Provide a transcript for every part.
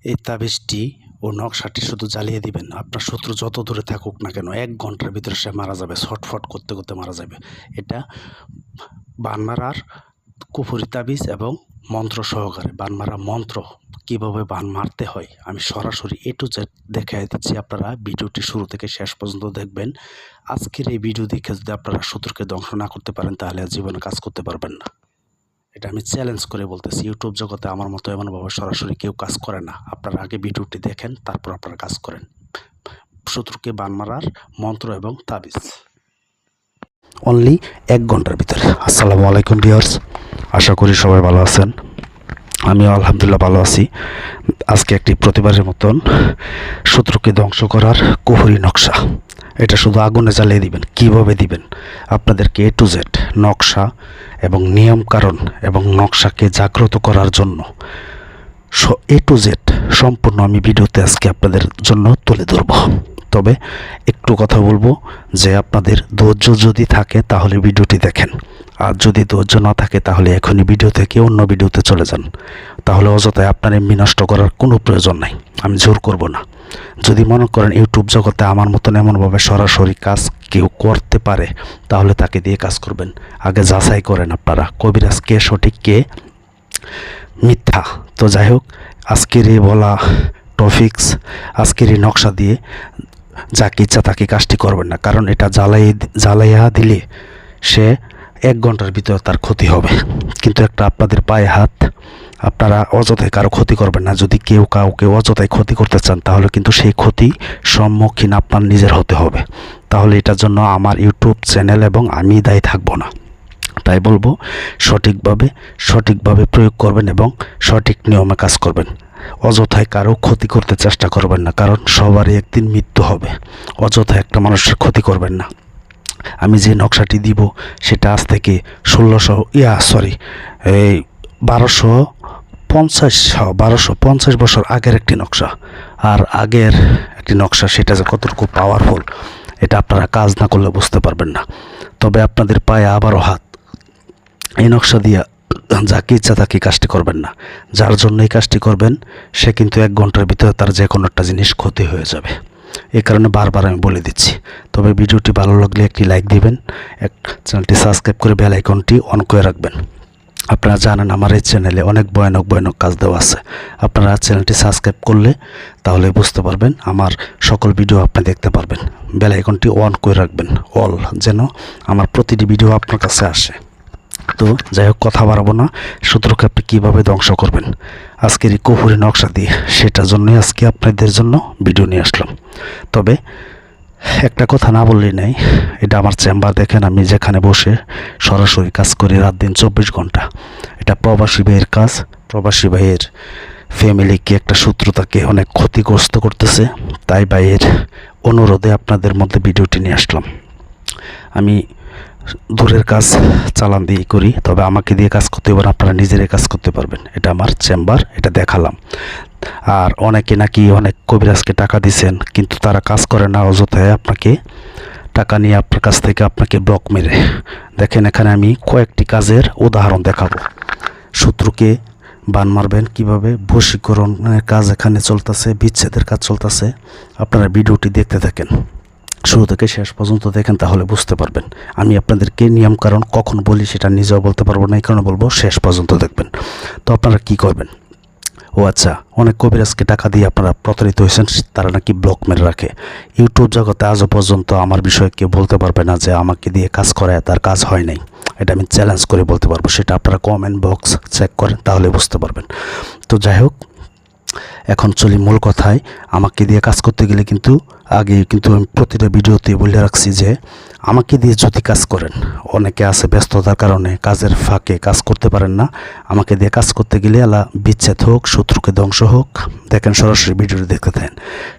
এই তাবিজটি ও নকশাটি শুধু জ্বালিয়ে দিবেন। আপনার শত্রু যত দূরে থাকুক না কেন ১ ঘন্টার ভিতরে সে মারা যাবে, ছটফট করতে করতে মারা যাবে। এটা বান মারার কুফরি তাবিজ এবং মন্ত্র সহকারে। বান মারা মন্ত্র কীভাবে বান মারতে হয় আমি সরাসরি A to Z দেখাই দিচ্ছি। আপনারা ভিডিওটি শুরু থেকে শেষ পর্যন্ত দেখবেন। আজকের এই ভিডিও দেখে যদি আপনারা শত্রুকে ধ্বংস না করতে পারেন তাহলে আর জীবনে কাজ করতে পারবেন না। এটা আমি চ্যালেঞ্জ করে বলতেছি। ইউটিউব জগতে আমার মতো এমনভাবে সরাসরি কেউ কাজ করে না। আপনারা আগে ভিডিওটি দেখেন, তারপর আপনারা কাজ করেন। শত্রুকে বান মারার মন্ত্র এবং তাবিজ অনলি 1 ঘন্টার ভিতরে। আসসালামু আলাইকুম ভিউয়ার্স, আশা করি সবাই ভালো আছেন। আমিও আলহামদুলিল্লাহ ভালো আছি। আজকে একটি প্রতিবারের মতন শত্রুকে ধ্বংস করার কুফরি নকশা। এটা শুধু আগুনে জ্বালিয়ে দিবেন। কিভাবে দিবেন আপনাদেরকে A to Z নকশা এবং নিয়ম কারণ এবং নকশাকে জাগ্রত করার জন্য A to Z সম্পূর্ণ আমি ভিডিওতে আজকে আপনাদের জন্য তুলে ধরব। তবে একটু কথা বলবো যে আপনাদের ধৈর্য যদি থাকে তাহলে ভিডিওটি দেখেন, আর যদি ধৈর্য না থাকে তাহলে এখনই ভিডিও থেকে অন্য ভিডিওতে চলে যান। তাহলে অযথায় আপনার এমবি নষ্ট করার কোনো প্রয়োজন নাই। আমি জোর করব না। যদি মনে করেন ইউটিউব জগতে আমার মতন এমনভাবে সরাসরি কাজ কেউ করতে পারে তাহলে তাকে দিয়ে কাজ করবেন। আগে যাচাই করেন আপনারা কবিরাজ কে সঠিক কে মিথ্যা। তো যাই হোক, আজকের এই বলা টপিকস, আজকের এই নকশা দিয়ে যাকে ইচ্ছা তাকে কাজটি করবেন না, কারণ এটা জ্বালাইয়া দিলে সে 1 ঘন্টার ভিতরে তার ক্ষতি হবে। কিন্তু একটা আপনাদের পায়ে হাত, আপনারা অযথায় কারো ক্ষতি করবেন না। যদি কেউ কাউকে অযথায় ক্ষতি করতে চান তাহলে কিন্তু সেই ক্ষতি সম্মুখীন আপনার নিজের হতে হবে। তাহলে এটার জন্য আমার ইউটিউব চ্যানেল এবং আমি দায়ী থাকবো না। তাই বলবো সঠিকভাবে প্রয়োগ করবেন এবং সঠিক নিয়মে কাজ করবেন। অযথায় কারো ক্ষতি করতে চেষ্টা করবেন না, কারণ সবারই একদিন মৃত্যু হবে। অযথায় একটা মানুষের ক্ষতি করবেন না। আমি যে নকশাটি দিব সেটা আজ থেকে 1250 বছর আগের একটি নকশা। আর আগের একটি নকশা, সেটা যে কতটুকু পাওয়ারফুল এটা আপনারা কাজ না করলে বুঝতে পারবেন না। তবে আপনাদের পায়ে আবারও হাত, এই নকশা দিয়া যাকে ইচ্ছা তাকে কাজটি করবেন না। যার জন্য এই কাজটি করবেন সে কিন্তু 1 ঘন্টার ভিতরে তার যে কোনো একটা জিনিস ক্ষতি হয়ে যাবে। এই কারণে বারবার আমি বলে দিচ্ছি। তবে ভিডিওটি ভালো লাগলে একটি লাইক দিবেন, চ্যানেলটি সাবস্ক্রাইব করে বেল আইকনটি অন করে রাখবেন। আপনারা জানেন আমার এই চ্যানেলে অনেক ভয়ানক কাজ দেওয়া আছে। আপনারা চ্যানেলটি সাবস্ক্রাইব করলে তাহলে বুঝতে পারবেন, আমার সকল ভিডিও আপনি দেখতে পারবেন। বেল আইকনটি অন করে রাখবেন, অল, যেন আমার প্রতিটি ভিডিও আপনার কাছে আসে। তো যাই হোক, কথা বাড়াবো না। শত্রুকে আপনি কীভাবে ধ্বংস করবেন আজকের এই কুফরি নকশা দিয়ে, সেটার জন্যই আজকে আপনাদের জন্য ভিডিও নিয়ে আসলাম। তবে একটা কথা না বললেই নাই, এটা আমার চেম্বার দেখেন, আমি যেখানে বসে সরাসরি কাজ করি রাত দিন 24 ঘন্টা। এটা প্রবাসী ভাইয়ের কাজ। প্রবাসী ভাইয়ের ফ্যামিলিকে একটা শত্রুতাকে অনেক ক্ষতিগ্রস্ত করতেছে, তাই ভাইয়ের অনুরোধে আপনাদের মধ্যে ভিডিওটি নিয়ে আসলাম। আমি দূরের কাজ চালান দিয়ে করি, তবে আমাকে দিয়ে কাজ করতে পারেন, আপনারা নিজেরাই কাজ করতে পারবেন। এটা আমার চেম্বার, এটা দেখালাম। আর অনেকে নাকি অনেক কবিরাজকে টাকা দিছেন, কিন্তু তারা কাজ করে না, অযথায় আপনাকে টাকা নিয়ে আপনার কাছ থেকে আপনাকে ব্লক মেরে। দেখেন এখানে আমি কয়েকটি কাজের উদাহরণ দেখাবো। শত্রুকে বান মারবেন কিভাবে, বশীকরণের কাজ এখানে চলতেছে, বিচ্ছেদের কাজ চলতেছে। আপনারা ভিডিওটি দেখতে থাকেন, শুরু থেকে শেষ পর্যন্ত দেখেন, তাহলে বুঝতে পারবেন। আমি আপনাদেরকে নিয়ম কারণ কখন বলি সেটা নিজেও বলতে পারবো না, এই কারণে বলবো শেষ পর্যন্ত দেখবেন। তো আপনারা কি করবেন? ও আচ্ছা, অনেক কবিরাজকে টাকা দিয়ে আপনারা প্রতারিত হয়েছেন, তারা নাকি ব্লক মেরে রাখে। ইউটিউব জগতে আজও পর্যন্ত আমার বিষয়ে কেউ বলতে পারবে না যে আমাকে দিয়ে কাজ করায় তার কাজ হয় নাই। এটা আমি চ্যালেঞ্জ করে বলতে পারবো। সেটা আপনারা কমেন্ট বক্স চেক করেন, তাহলে বুঝতে পারবেন। তো যাই হোক, এখন চলি মূল কথায়। আমাকে দিয়ে কাজ করতে গেলে কিন্তু আগে কিন্তু আমি প্রতিটা ভিডিওতে বলে রাখছি যে আমাকে দিয়ে যদি কাজ করেন, অনেকে আছে ব্যস্ততার কারণে কাজের ফাঁকে কাজ করতে পারেন না। আমাকে দিয়ে কাজ করতে গেলে আলা বিচ্ছেদ হোক, শত্রুকে ধ্বংস হোক, দেখেন সরাসরি ভিডিওটি দেখতে থাকেন,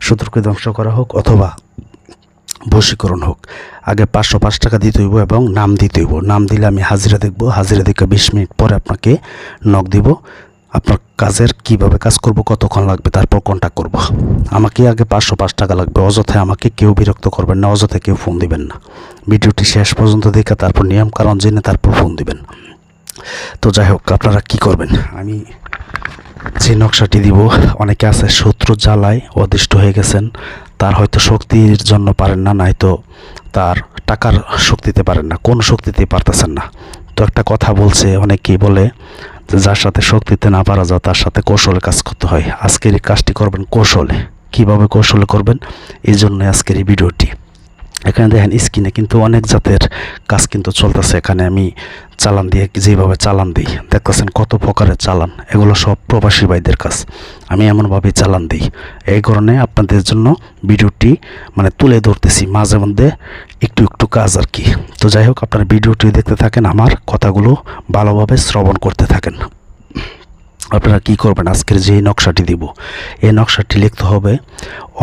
শত্রুকে ধ্বংস করা হোক অথবা বশীকরণ হোক, আগে 505 টাকা দিতে হইব এবং নাম দিতে হইব। নাম দিলে আমি হাজিরা দেখব, হাজিরা দেখে 20 মিনিট পরে আপনাকে নক দিব। আপনার কাজের কিভাবে কাজ করব, কতক্ষণ লাগবে, তারপর কন্ট্যাক্ট করব। আমাকে আগে 505 টাকা লাগবে। অযথায় আমাকে কেউ বিরক্ত করবেন না, অযথায় কেউ ফোন দিবেন না। ভিডিওটি শেষ পর্যন্ত দেখে তারপর নিয়ম কারণ জেনে তারপর ফোন দিবেন। তো যাই হোক, আপনারা কি করবেন আমি যে নকশাটি দিব, অনেকে আছে শত্রু জ্বালায় অদৃষ্ট হয়ে গেছেন, তার হয়তো শক্তির জন্য পারেন না, নয়তো তার টাকার শক্তিতে পারেন না, কোন শক্তিতেই পারতেছেন না। তো একটা কথা বলছে, অনেকেই বলে যে যার সাথে শক্তিতে না পারা যায় তার সাথে কৌশলে কাজ করতে হয়। আজকের এই কাজটি করবেন কৌশলে। কিভাবে কৌশলে করবেন, এই জন্য আজকের এই ভিডিওটি। এখানে দেখেন স্ক্রিনে কিন্তু অনেক জাতের কাজ কিন্তু চলতেছে। এখানে আমি চালান দিয়ে যেভাবে চালান দিই, দেখতেছেন কত প্রকারের চালান, এগুলো সব প্রবাসী ভাইদের কাজ। আমি এমনভাবেই চালান দিই। এই কারণে আপনাদের জন্য ভিডিওটি মানে তুলে ধরতেছি, মাঝে মধ্যে একটু একটু কাজ আর কি। তো যাই হোক, আপনারা ভিডিওটি দেখতে থাকেন, আমার কথাগুলো ভালোভাবে শ্রবণ করতে থাকেন। আপনারা কি করবেন, আজকের যে নকশাটি দিব, এই নকশাটি লিখতে হবে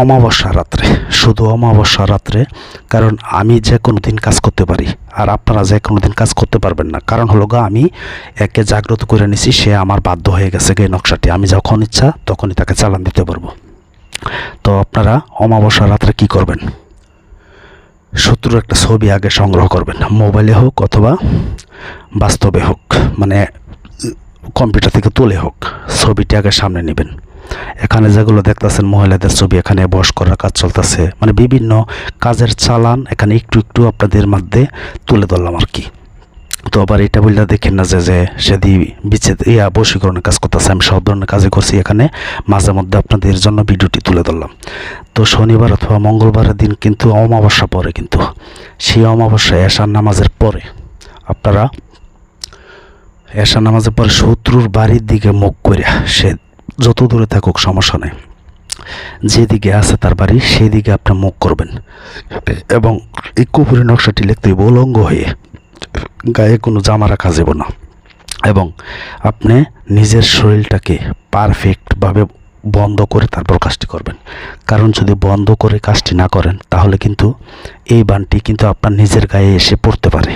অমাবস্যা রাত্রে, শুধু অমাবস্যা রাত্রে। কারণ আমি যে কোনো দিন কাজ করতে পারি, আর আপনারা যে কোনো দিন কাজ করতে পারবেন না। কারণ হলো আমি একে জাগ্রত করে নিছি, সে আমার বাধ্য হয়ে গেছে এই নকশাটি, আমি যখন ইচ্ছা তখনই তাকে চালান দিতে পারবো। তো আপনারা অমাবস্যা রাত্রে কি করবেন, শত্রুর একটা ছবি আগে সংগ্রহ করবেন, মোবাইলে হোক অথবা বাস্তবে হোক, মানে কম্পিউটার থেকে তুলে হোক, ছবিটি আগে সামনে নেবেন। এখানে যেগুলো দেখতেছেন মহিলাদের ছবি, এখানে বয়স করার কাজ চলতেছে, মানে বিভিন্ন কাজের চালান এখানে একটু একটু আপনাদের মধ্যে তুলে ধরলাম আর কি। তো আবার এটা বললে দেখেন না যে সেদি বিচ্ছেদ বশীকরণের কাজ করতেছে, আমি সব ধরনের কাজই করছি। এখানে মাঝে মধ্যে আপনাদের জন্য ভিডিওটি তুলে ধরলাম। তো শনিবার অথবা মঙ্গলবারের দিন কিন্তু অমাবস্যা পরে, কিন্তু সেই অমাবস্যা এশার নামাজের পরে আপনারা এশার নামাজের পরে শত্রুর বাড়ির দিকে মুখ করে, সে যত দূরে থাকুক সমস্যা নেই, যেদিকে আছে তার বাড়ি সেই দিকে আপনি মুখ করবেন। এবং এই কুপুরি নকশাটি লিখতে হইব উলঙ্গ হয়ে, গায়ে কোনো জামা রাখা যাব না। এবং আপনি নিজের শরীরটাকে পারফেক্টভাবে বন্ধ করে তারপর কাজটি করবেন। কারণ যদি বন্ধ করে কাজটি না করেন তাহলে কিন্তু এই বানটি কিন্তু আপনার নিজের গায়ে এসে পড়তে পারে।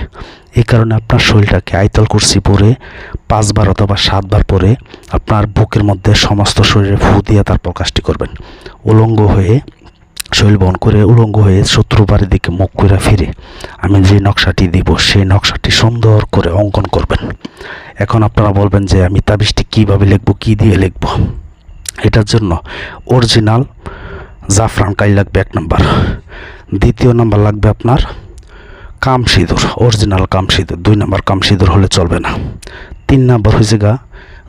এই কারণে আপনার শরীরটাকে আয়তল কুরসি পরে 5 বার অথবা 7 বার পরে আপনার বুকের মধ্যে সমস্ত শরীরে ফু দিয়ে তারপর কাজটি করবেন। উলঙ্গ হয়ে, শরীর বহন করে উলঙ্গ হয়ে শত্রু বাড়ির দিকে মুখ করে ফিরে আমি যে নকশাটি দিব সেই নকশাটি সুন্দর করে অঙ্কন করবেন। এখন আপনারা বলবেন যে আমি তাবিজটি কীভাবে লিখবো, কী দিয়ে লিখবো। এটার জন্য অরিজিনাল জাফরান কালি লাগবে 1 নাম্বার, 2 নাম্বার লাগবে আপনার কাম সিঁদুর, অরিজিনাল কাম সিঁদুর, 2 নাম্বার কাম সিঁদুর হলে চলবে না। 3 নাম্বার হয়েছে গা,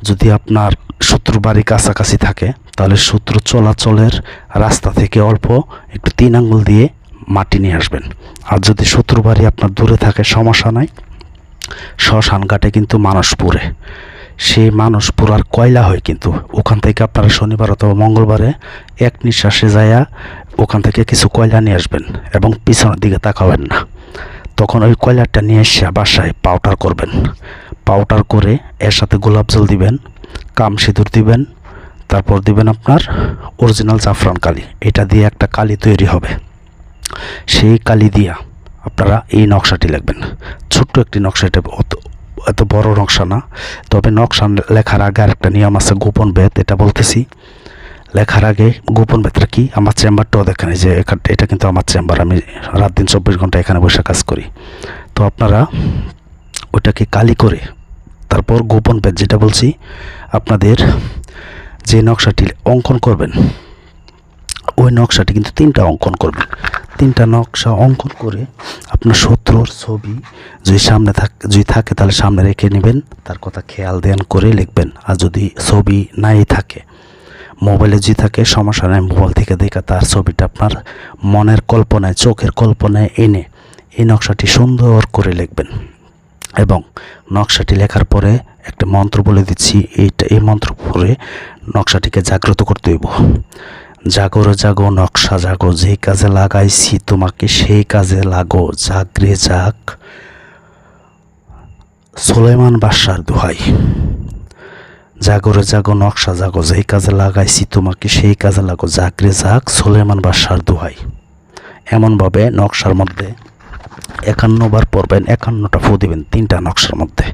যদি আপনার শত্রু বাড়ি কাছাকাছি থাকে তাহলে শত্রু চলাচলের রাস্তা থেকে অল্প একটু 3 আঙ্গুল দিয়ে মাটি নিয়ে আসবেন। আর যদি শত্রু বাড়ি আপনার দূরে থাকে সমস্যা নাই, শ্মশান ঘাটে কিন্তু মানুষ পুড়ে, সেই মানুষ পোড়ার কয়লা হয়, কিন্তু ওখান থেকে আপনারা শনিবার অথবা মঙ্গলবারে এক নিঃশ্বাসে যায়া ওখান থেকে কিছু কয়লা নিয়ে আসবেন এবং পিছনের দিকে তাকাবেন না। তখন ওই কয়লাটা নিয়ে এসে বাসায় পাউডার করবেন। পাউডার করে এর সাথে গোলাপ জল দিবেন, কাম সিঁদুর দিবেন, তারপর দিবেন আপনার অরিজিনাল জাফরান কালি। এটা দিয়ে একটা কালি তৈরি হবে। সেই কালি দিয়া আপনারা এই নকশাটি লিখবেন। ছোট্ট একটি নকশা, এটা এত বড় নকশা না। তবে নকশা লেখার আগে আরেকটা নিয়ম আছে, গোপন ভেদ। এটা বলতেছি, লেখার আগে গোপন ভেদটা কি, আমার চেম্বারটাও দেখেন, যে এটা কিন্তু আমার চেম্বার, আমি রাত দিন 24 ঘন্টা এখানে বসে কাজ করি। তো আপনারা ওটাকে কালি করে তারপর গোপন ভেদ যেটা বলছি, আপনাদের যে নকশাটি অঙ্কন করবেন ওই নকশাটি কিন্তু 3টা অঙ্কন করবেন। 3টা নকশা অঙ্কন করে আপনার শত্রুর ছবি যদি থাকে তাহলে সামনে রেখে নেবেন, তার কথা খেয়াল দেন করে লিখবেন। আর যদি ছবি নাই থাকে, মোবাইলে যদি থাকে সমস্যা নাই, মোবাইল থেকে দেখা তার ছবিটা আপনার মনের কল্পনায়, চোখের কল্পনায় এনে এই নকশাটি সুন্দর করে লিখবেন। এবং নকশাটি লেখার পরে একটা মন্ত্র বলে দিচ্ছি, এই মন্ত্র পরে নকশাটিকে জাগ্রত করতে হইব। জাগো রে জাগো নকশা জাগো, যেই কাজে লাগাইছি তোমাকে সেই কাজে লাগো, জাগরে জাগ সুলাইমান বাদশার দোহাই। জাগো রে জাগো নকশা জাগো, যেই কাজে লাগাইছি তোমাকে সেই কাজে লাগো, জাগরে জাগ সুলাইমান বাদশার দোহাই। এমনভাবে নকশার মধ্যে 51 বার পড়বেন, 51টা ফু দিবেন 3টা নকশার মধ্যে।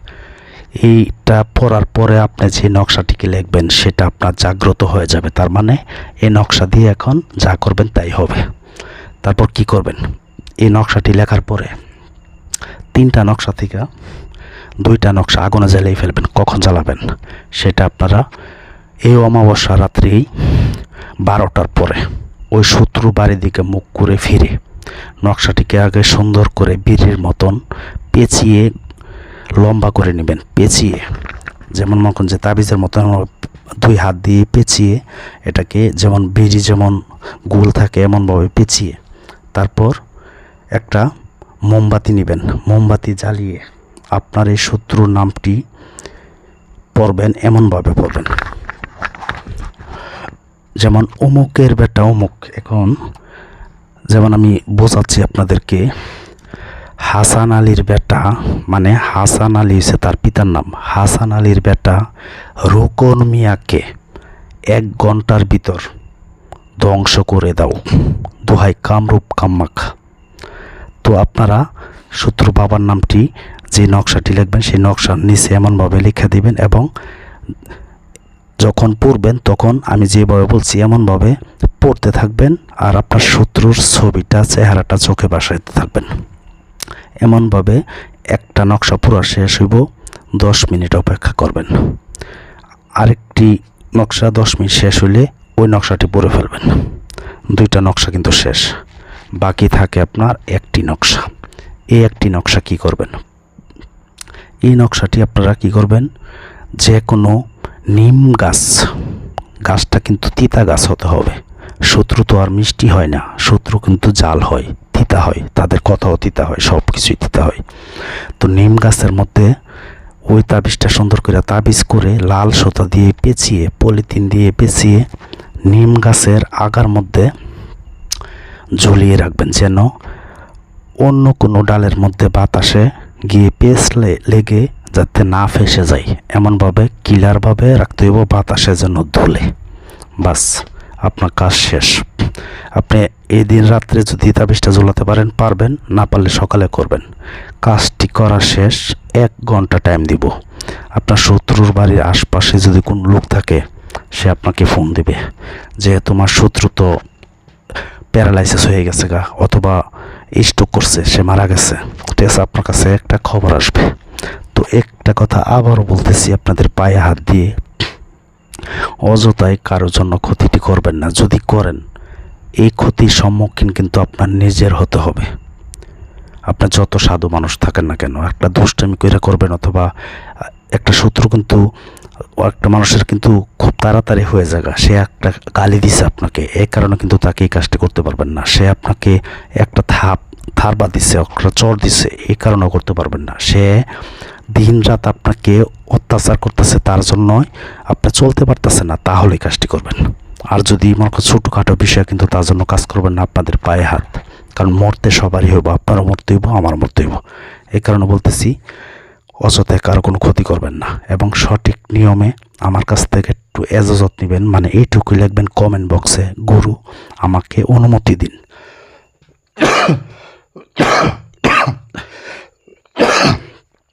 এইটা পড়ার পরে আপনি যে নকশাটিকে লিখবেন সেটা আপনার জাগ্রত হয়ে যাবে। তার মানে এই নকশা দিয়ে এখন যা করবেন তাই হবে। তারপর কি করবেন, এই নকশাটি লেখার পরে 3টা নকশা থেকে 2টা নকশা আগুনে জ্বালিয়ে ফেলবেন। কখন জ্বালাবেন সেটা আপনারা এই অমাবস্যা রাত্রেই 12টার পরে ওই শত্রু বাড়ির দিকে মুখ করে ফিরে নকশাটিকে আগে সুন্দর করে বিড়ির মতন পেঁচিয়ে লম্বা করে নেবেন। পেঁচিয়ে যেমন মনে করেন যে তাবিজের মতন 2 হাত দিয়ে পেঁচিয়ে এটাকে যেমন বিড়ি যেমন গোল থাকে এমনভাবে পেঁচিয়ে তারপর একটা মোমবাতি নেবেন। মোমবাতি জ্বালিয়ে আপনার এই শত্রুর নামটি পড়বেন, এমনভাবে পড়বেন যেমন অমুকের বেটা অমুক। এখন যেমন আমি বোঝাচ্ছি আপনাদেরকে, হাসান আলীর বেটা মানে হাসান আলী হচ্ছে তার পিতার নাম। হাসান আলীর বেটা রোকন মিয়াকে 1 ঘন্টার ভিতর ধ্বংস করে দাও, দোহাই কামরূপ কামাখ্যা। তো আপনারা শত্রু বাবার নামটি যে নকশাটি লিখবেন সেই নকশার নিচে এমনভাবে লিখে দিবেন এবং যখন পড়বেন তখন আমি যেভাবে বলছি এমনভাবে পড়তে থাকবেন আর আপনার শত্রুর ছবিটা চেহারাটা চোখে ভাসাইতে থাকবেন। এমনভাবে একটা নকশা পুরো শেষ হইব, 10 মিনিট অপেক্ষা করবেন। আরেকটি নকশা 10 মিনিট শেষ হইলে ওই নকশাটি পড়ে ফেলবেন। 2টা নকশা কিন্তু শেষ, বাকি থাকে আপনার একটি নকশা। এই একটি নকশা কি করবেন, এই নকশাটি আপনারা কি করবেন, যে কোনো নিম গাছটা কিন্তু তিতা গাছ হতে হবে। শত্রু তো আর মিষ্টি হয় না, শত্রু কিন্তু জাল হয়, তিতা হয়, তাদের কথাও তিতা হয়, সব কিছুই তিতা হয়। তো নিম গাছের মধ্যে ওই তাবিজটা সুন্দর করে তাবিজ করে লাল সুতা দিয়ে পেঁচিয়ে পলিথিন দিয়ে পেঁচিয়ে নিম গাছের আগার মধ্যে ঝুলিয়ে রাখবেন, যেন অন্য কোনো ডালের মধ্যে বাতাসে গিয়ে পেঁচলে লেগে যাতে না ফেসে যায়, এমনভাবে ক্লিয়ারভাবে রাখতে হইব, বাতাসে যেন ধুলে। বাস আপনার কাজ শেষ। আপনি এই দিন রাত্রে যদি তাবিজটা ঝোলাতে পারবেন, না পারলে সকালে করবেন। কাজটি করা শেষ, 1 ঘন্টা টাইম দিব। আপনার শত্রুর বাড়ির আশপাশে যদি কোনো লোক থাকে সে আপনাকে ফোন দিবে যে তোমার শত্রু তো প্যারালাইসিস হয়ে গেছে গা, অথবা স্ট্রোক করছে, সে মারা গেছে। ঠিক আছে, আপনার কাছে একটা খবর আসবে। তো একটা কথা আবারও বলতেছি, আপনাদের পায়ে হাত দিয়ে অযথায় কারোর জন্য ক্ষতিটি করবেন না। যদি করেন এই ক্ষতির সম্মুখীন কিন্তু আপনার নিজের হতে হবে। আপনার যত সাধু মানুষ থাকেন না কেন, একটা দুষ্টামি করে করবেন, অথবা একটা শত্রু কিন্তু একটা মানুষের কিন্তু খুব তাড়াতাড়ি হয়ে যায়, সে একটা গালি দিছে আপনাকে, এই কারণে কিন্তু তাকে এই কাজটি করতে পারবেন না। সে আপনাকে একটা থারবা দিছে, একটা চর দিছে, এই কারণেও করতে পারবেন না। সে দিন রাত আপনাকে অত্যাচার করতেছে, তার জন্য আপনি চলতে পারতেছে না, তাহলে এই কাজটি করবেন। আর যদি মনে করেন ছোটোখাটো বিষয়, কিন্তু তার জন্য কাজ করবেন না আপনাদের পায়ে হাত, কারণ মরতে সবারই হইব, আপনারও মরতে হইব, আমার মরতে হইব। এই কারণে বলতেছি অযথায় কারো কোনো ক্ষতি করবেন না এবং সঠিক নিয়মে আমার কাছ থেকে একটু এজাজত নেবেন। মানে এইটুকুই লিখবেন কমেন্ট বক্সে, গুরু আমাকে অনুমতি দিন।